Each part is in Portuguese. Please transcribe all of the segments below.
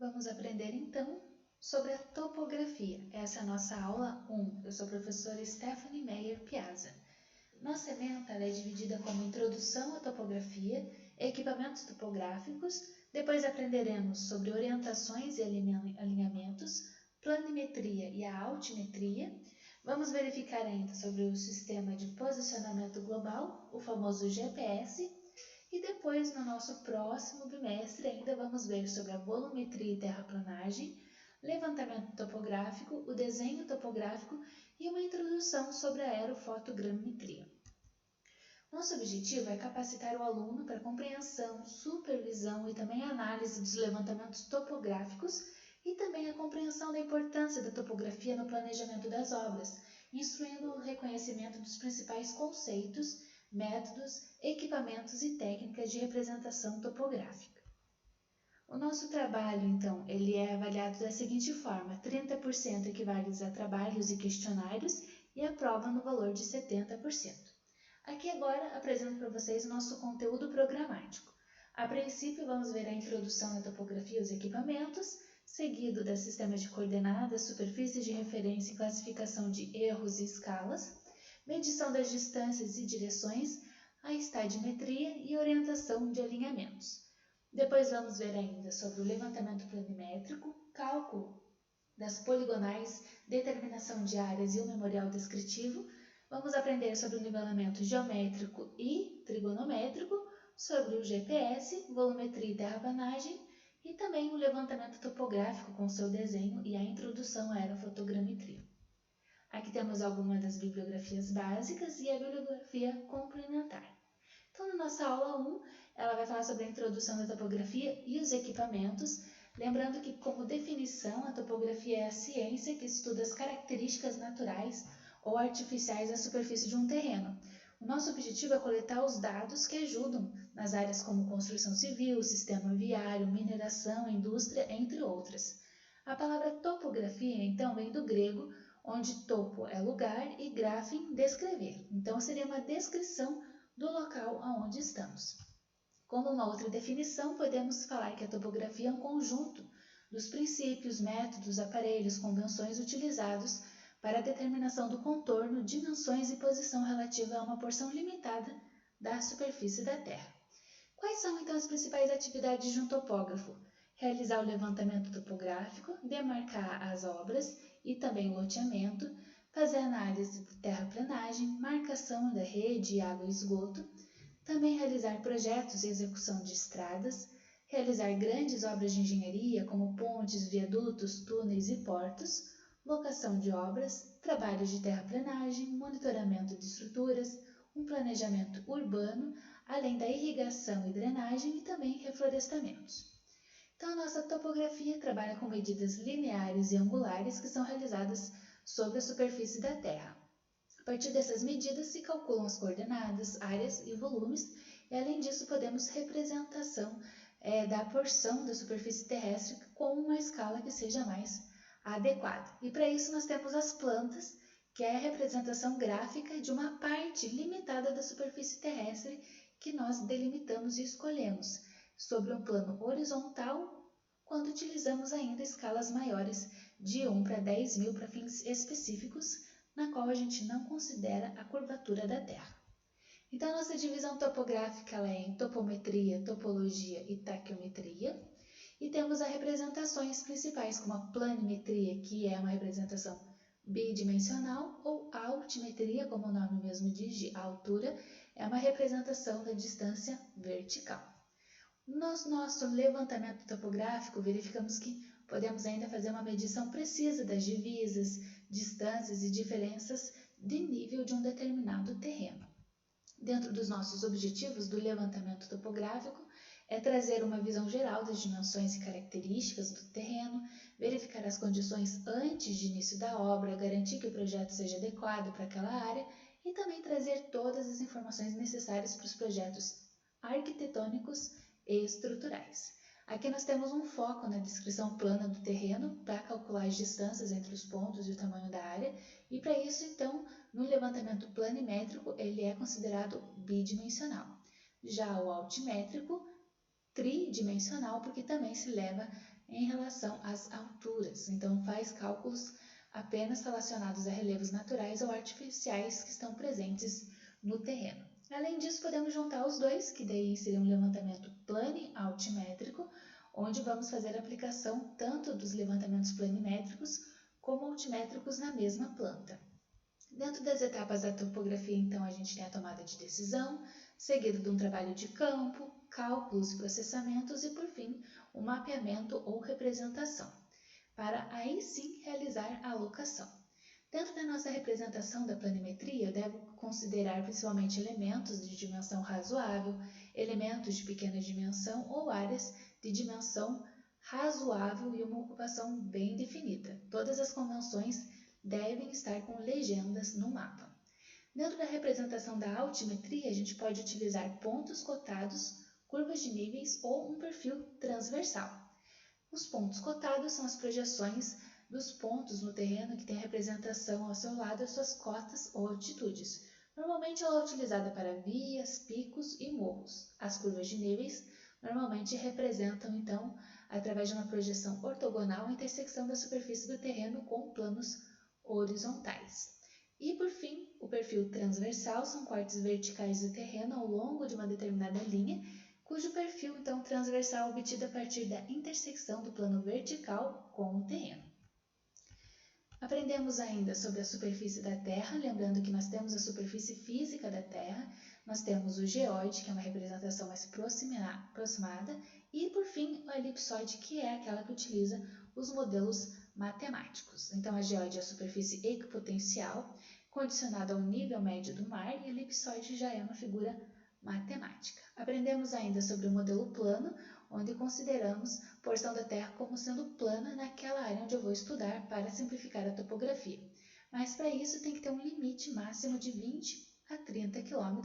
Vamos aprender então sobre a topografia. Essa é a nossa aula 1. Eu sou a professora Stephanie Meyer Piazza. Nossa ementa é dividida como Introdução à Topografia, Equipamentos Topográficos, depois aprenderemos sobre orientações e alinhamentos, planimetria e a altimetria. Vamos verificar ainda sobre o sistema de posicionamento global, o famoso GPS, e depois, no nosso próximo bimestre, ainda vamos ver sobre a volumetria e terraplanagem, levantamento topográfico, o desenho topográfico e uma introdução sobre a aerofotogrametria. Nosso objetivo é capacitar o aluno para compreensão, supervisão e também análise dos levantamentos topográficos e também a compreensão da importância da topografia no planejamento das obras, instruindo o reconhecimento dos principais conceitos, métodos, equipamentos e técnicas de representação topográfica. O nosso trabalho, então, ele é avaliado da seguinte forma: 30% equivale a trabalhos e questionários e a prova no valor de 70%. Aqui agora apresento para vocês o nosso conteúdo programático. A princípio, vamos ver a introdução à topografia e os equipamentos, seguido da sistema de coordenadas, superfícies de referência e classificação de erros e escalas, medição das distâncias e direções, a estadimetria e orientação de alinhamentos. Depois vamos ver ainda sobre o levantamento planimétrico, cálculo das poligonais, determinação de áreas e o memorial descritivo. Vamos aprender sobre o nivelamento geométrico e trigonométrico, sobre o GPS, volumetria e terraplanagem e também o levantamento topográfico com seu desenho e a introdução à aerofotogrametria. Aqui temos algumas das bibliografias básicas e a bibliografia complementar. Então, na nossa aula 1, ela vai falar sobre a introdução da topografia e os equipamentos, lembrando que, como definição, a topografia é a ciência que estuda as características naturais ou artificiais da superfície de um terreno. O nosso objetivo é coletar os dados que ajudam nas áreas como construção civil, sistema viário, mineração, indústria, entre outras. A palavra topografia, então, vem do grego, onde topo é lugar e graphem, descrever. Então, seria uma descrição do local aonde estamos. Como uma outra definição, podemos falar que a topografia é um conjunto dos princípios, métodos, aparelhos, convenções utilizados para a determinação do contorno, dimensões e posição relativa a uma porção limitada da superfície da Terra. Quais são, então, as principais atividades de um topógrafo? Realizar o levantamento topográfico, demarcar as obras e também o loteamento, fazer análise de terraplanagem, marcação da rede, água e esgoto, também realizar projetos e execução de estradas, realizar grandes obras de engenharia como pontes, viadutos, túneis e portos, locação de obras, trabalhos de terraplanagem, monitoramento de estruturas, um planejamento urbano, além da irrigação e drenagem e também reflorestamentos. Então, a nossa topografia trabalha com medidas lineares e angulares que são realizadas sobre a superfície da Terra. A partir dessas medidas se calculam as coordenadas, áreas e volumes, e além disso podemos representação da porção da superfície terrestre com uma escala que seja mais adequada. E para isso nós temos as plantas, que é a representação gráfica de uma parte limitada da superfície terrestre que nós delimitamos e escolhemos, sobre um plano horizontal, quando utilizamos ainda escalas maiores de 1 para 10.000 para fins específicos, na qual a gente não considera a curvatura da Terra. Então, a nossa divisão topográfica ela é em topometria, topologia e taquiometria, e temos as representações principais, como a planimetria, que é uma representação bidimensional, ou altimetria, como o nome mesmo diz, de altura, é uma representação da distância vertical. No nosso levantamento topográfico, verificamos que podemos ainda fazer uma medição precisa das divisas, distâncias e diferenças de nível de um determinado terreno. Dentro dos nossos objetivos do levantamento topográfico é trazer uma visão geral das dimensões e características do terreno, verificar as condições antes de início da obra, garantir que o projeto seja adequado para aquela área e também trazer todas as informações necessárias para os projetos arquitetônicos e estruturais. Aqui nós temos um foco na descrição plana do terreno para calcular as distâncias entre os pontos e o tamanho da área, e para isso, então, no levantamento planimétrico, ele é considerado bidimensional. Já o altimétrico, tridimensional, porque também se leva em relação às alturas, então faz cálculos apenas relacionados a relevos naturais ou artificiais que estão presentes no terreno. Além disso, podemos juntar os dois, que daí seria um levantamento plani-altimétrico, onde vamos fazer a aplicação tanto dos levantamentos planimétricos como altimétricos na mesma planta. Dentro das etapas da topografia, então, a gente tem a tomada de decisão, seguido de um trabalho de campo, cálculos e processamentos e, por fim, o mapeamento ou representação, para aí sim realizar a alocação. Dentro da nossa representação da planimetria, deve considerar principalmente elementos de dimensão razoável, elementos de pequena dimensão ou áreas de dimensão razoável e uma ocupação bem definida. Todas as convenções devem estar com legendas no mapa. Dentro da representação da altimetria, a gente pode utilizar pontos cotados, curvas de níveis ou um perfil transversal. Os pontos cotados são as projeções dos pontos no terreno que tem a representação ao seu lado as suas cotas ou altitudes. Normalmente ela é utilizada para vias, picos e morros. As curvas de níveis normalmente representam, então, através de uma projeção ortogonal, a intersecção da superfície do terreno com planos horizontais. E, por fim, o perfil transversal são cortes verticais do terreno ao longo de uma determinada linha, cujo perfil, então, transversal é obtido a partir da intersecção do plano vertical com o terreno. Aprendemos ainda sobre a superfície da Terra, lembrando que nós temos a superfície física da Terra, nós temos o geóide, que é uma representação mais aproximada, e, por fim, o elipsoide, que é aquela que utiliza os modelos matemáticos. Então, a geóide é a superfície equipotencial, condicionada ao nível médio do mar, e a elipsoide já é uma figura matemática. Aprendemos ainda sobre o modelo plano, onde consideramos a porção da Terra como sendo plana naquela área onde eu vou estudar para simplificar a topografia. Mas para isso tem que ter um limite máximo de 20 a 30 km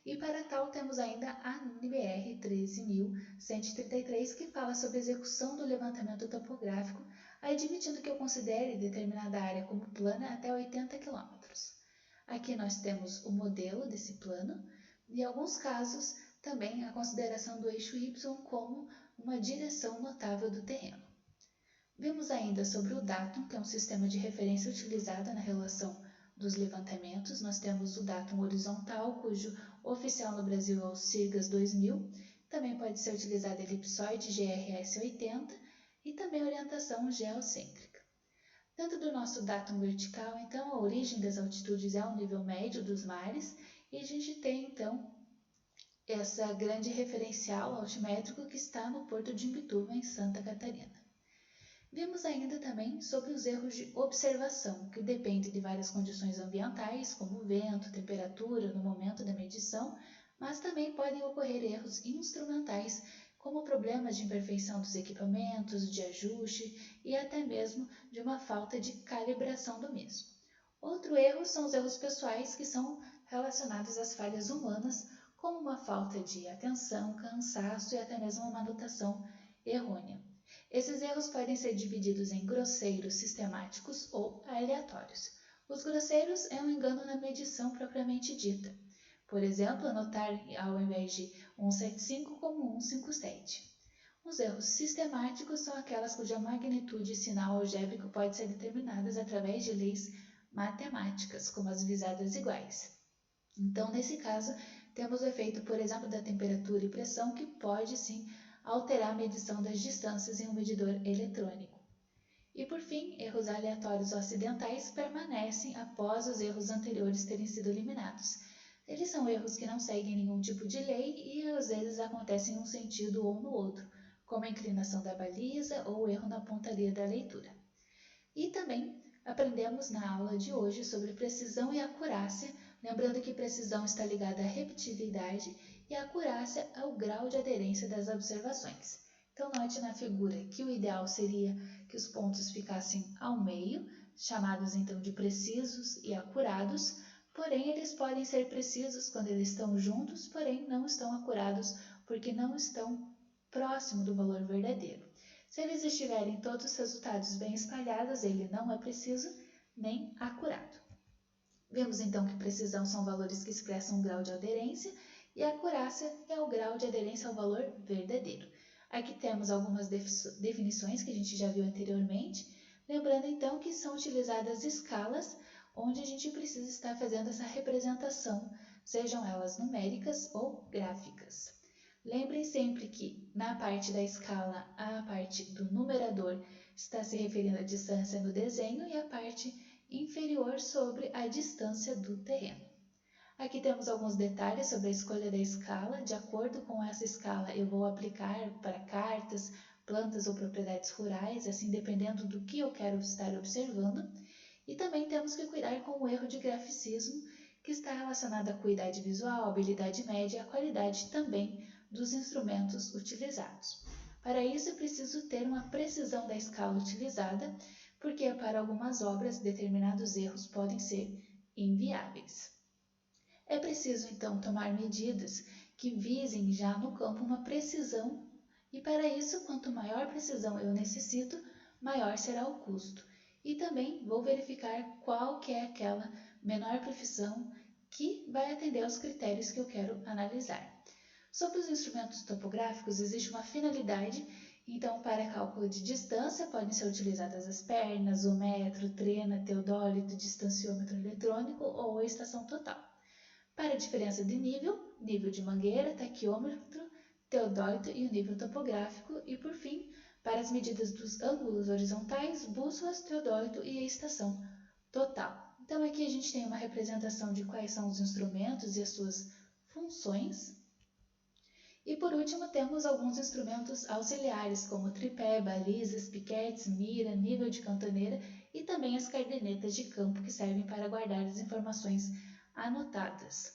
e para tal temos ainda a NBR 13.133 que fala sobre a execução do levantamento topográfico, admitindo que eu considere determinada área como plana até 80 km. Aqui nós temos o modelo desse plano e, em alguns casos, também a consideração do eixo Y como uma direção notável do terreno. Vimos ainda sobre o datum, que é um sistema de referência utilizado na relação dos levantamentos. Nós temos o datum horizontal, cujo oficial no Brasil é o CIRGAS 2000. Também pode ser utilizado elipsoide GRS 80 e também orientação geocêntrica. Dentro do nosso datum vertical, então, a origem das altitudes é o nível médio dos mares e a gente tem, então, essa grande referencial altimétrico que está no Porto de Imbituva, em Santa Catarina. Vimos ainda também sobre os erros de observação, que dependem de várias condições ambientais, como vento, temperatura, no momento da medição, mas também podem ocorrer erros instrumentais, como problemas de imperfeição dos equipamentos, de ajuste e até mesmo de uma falta de calibração do mesmo. Outro erro são os erros pessoais, que são relacionados às falhas humanas, como uma falta de atenção, cansaço e até mesmo uma manutenção errônea. Esses erros podem ser divididos em grosseiros, sistemáticos ou aleatórios. Os grosseiros é um engano na medição propriamente dita. Por exemplo, anotar ao invés de 175 como 157. Os erros sistemáticos são aquelas cuja magnitude e sinal algébrico pode ser determinadas através de leis matemáticas, como as visadas iguais. Então, nesse caso, temos o efeito, por exemplo, da temperatura e pressão, que pode sim alterar a medição das distâncias em um medidor eletrônico. E por fim, erros aleatórios ou acidentais permanecem após os erros anteriores terem sido eliminados. Eles são erros que não seguem nenhum tipo de lei e às vezes acontecem em um sentido ou no outro, como a inclinação da baliza ou o erro na pontaria da leitura. E também aprendemos na aula de hoje sobre precisão e acurácia, lembrando que precisão está ligada à repetibilidade e a acurácia ao grau de aderência das observações. Então, note na figura que o ideal seria que os pontos ficassem ao meio, chamados então de precisos e acurados, porém eles podem ser precisos quando eles estão juntos, porém não estão acurados porque não estão próximo do valor verdadeiro. Se eles estiverem todos os resultados bem espalhados, ele não é preciso nem acurado. Vemos então que precisão são valores que expressam o grau de aderência e a acurácia é o grau de aderência ao valor verdadeiro. Aqui temos algumas definições que a gente já viu anteriormente, lembrando então que são utilizadas escalas, onde a gente precisa estar fazendo essa representação, sejam elas numéricas ou gráficas. Lembrem sempre que na parte da escala, a parte do numerador está se referindo à distância no desenho e a parte inferior sobre a distância do terreno. Aqui temos alguns detalhes sobre a escolha da escala. De acordo com essa escala, eu vou aplicar para cartas, plantas ou propriedades rurais, assim dependendo do que eu quero estar observando. E também temos que cuidar com o erro de graficismo, que está relacionado à acuidade visual, habilidade média e à qualidade também dos instrumentos utilizados. Para isso, é preciso ter uma precisão da escala utilizada, porque para algumas obras determinados erros podem ser inviáveis. É preciso, então, tomar medidas que visem já no campo uma precisão, e para isso, quanto maior precisão eu necessito, maior será o custo. E também vou verificar qual que é aquela menor precisão que vai atender aos critérios que eu quero analisar. Sobre os instrumentos topográficos, existe uma finalidade, então para cálculo de distância podem ser utilizadas as pernas, o metro, trena, teodólito, distanciômetro eletrônico ou a estação total. Para a diferença de nível, nível de mangueira, taquímetro, teodólito e o nível topográfico. E, por fim, para as medidas dos ângulos horizontais, bússolas, teodólito e a estação total. Então, aqui a gente tem uma representação de quais são os instrumentos e as suas funções. E, por último, temos alguns instrumentos auxiliares, como tripé, balizas, piquetes, mira, nível de cantoneira e também as cadernetas de campo que servem para guardar as informações anotadas.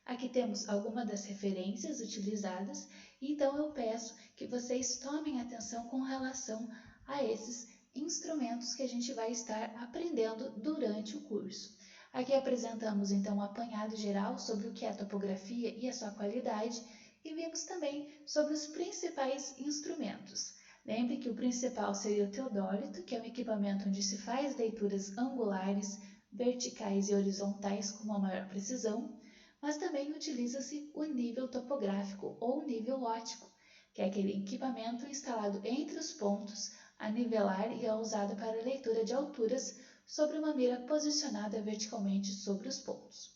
Aqui temos algumas das referências utilizadas, então eu peço que vocês tomem atenção com relação a esses instrumentos que a gente vai estar aprendendo durante o curso. Aqui apresentamos então um apanhado geral sobre o que é topografia e a sua qualidade e vimos também sobre os principais instrumentos. Lembre que o principal seria o teodólito, que é um equipamento onde se faz leituras angulares, verticais e horizontais com uma maior precisão, mas também utiliza-se o nível topográfico ou nível óptico, que é aquele equipamento instalado entre os pontos a nivelar e é usado para a leitura de alturas sobre uma mira posicionada verticalmente sobre os pontos.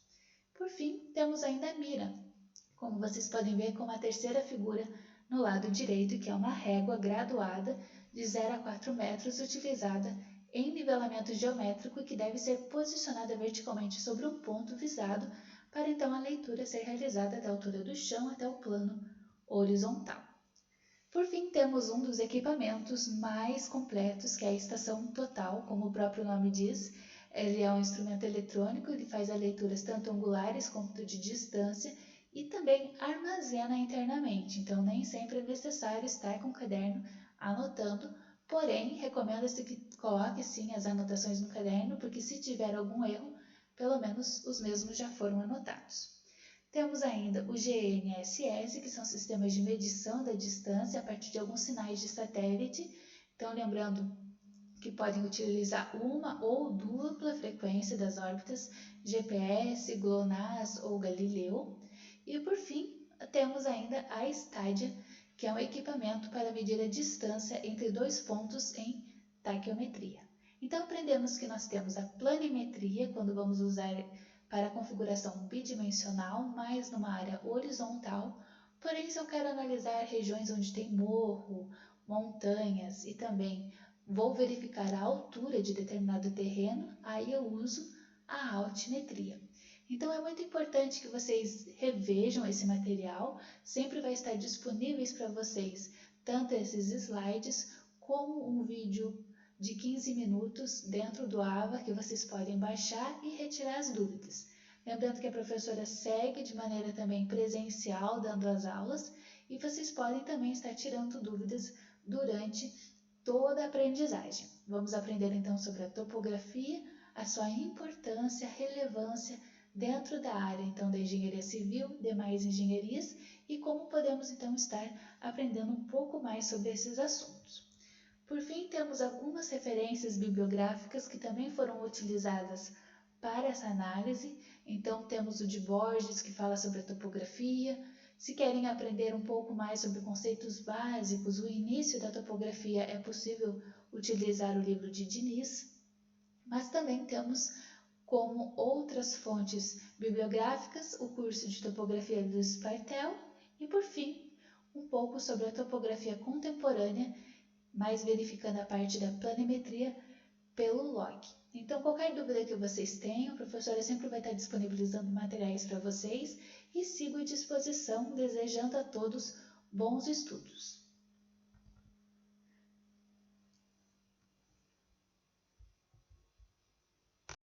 Por fim, temos ainda a mira, como vocês podem ver com a terceira figura no lado direito, que é uma régua graduada de 0 a 4 metros utilizada em nivelamento geométrico que deve ser posicionada verticalmente sobre o ponto visado para então a leitura ser realizada da altura do chão até o plano horizontal. Por fim, temos um dos equipamentos mais completos, que é a estação total, como o próprio nome diz. Ele é um instrumento eletrônico, ele faz as leituras tanto angulares quanto de distância e também armazena internamente, então nem sempre é necessário estar com o caderno anotando, porém recomenda-se que coloque sim as anotações no caderno, porque se tiver algum erro, pelo menos os mesmos já foram anotados. Temos ainda o GNSS, que são sistemas de medição da distância a partir de alguns sinais de satélite. Então, lembrando que podem utilizar uma ou dupla frequência das órbitas GPS, GLONASS ou Galileu. E, por fim, temos ainda a Stadia, que é um equipamento para medir a distância entre dois pontos em taquiometria. Então, aprendemos que nós temos a planimetria, quando vamos usar para a configuração bidimensional, mais numa área horizontal. Porém, se eu quero analisar regiões onde tem morro, montanhas e também vou verificar a altura de determinado terreno, aí eu uso a altimetria. Então, é muito importante que vocês revejam esse material, sempre vai estar disponíveis para vocês, tanto esses slides, como um vídeo de 15 minutos dentro do AVA que vocês podem baixar e retirar as dúvidas. Lembrando que a professora segue de maneira também presencial, dando as aulas, e vocês podem também estar tirando dúvidas durante toda a aprendizagem. Vamos aprender então sobre a topografia, a sua importância, relevância dentro da área então da engenharia civil, demais engenharias e como podemos então estar aprendendo um pouco mais sobre esses assuntos. Por fim, temos algumas referências bibliográficas que também foram utilizadas para essa análise. Então, temos o de Borges, que fala sobre a topografia, Se querem aprender um pouco mais sobre conceitos básicos, o início da topografia, é possível utilizar o livro de Diniz, mas também temos como outras fontes bibliográficas o curso de topografia do Spartel e, por fim, um pouco sobre a topografia contemporânea, mais verificando a parte da planimetria pelo log. Então, qualquer dúvida que vocês tenham, a professora sempre vai estar disponibilizando materiais para vocês e sigo à disposição, desejando a todos bons estudos.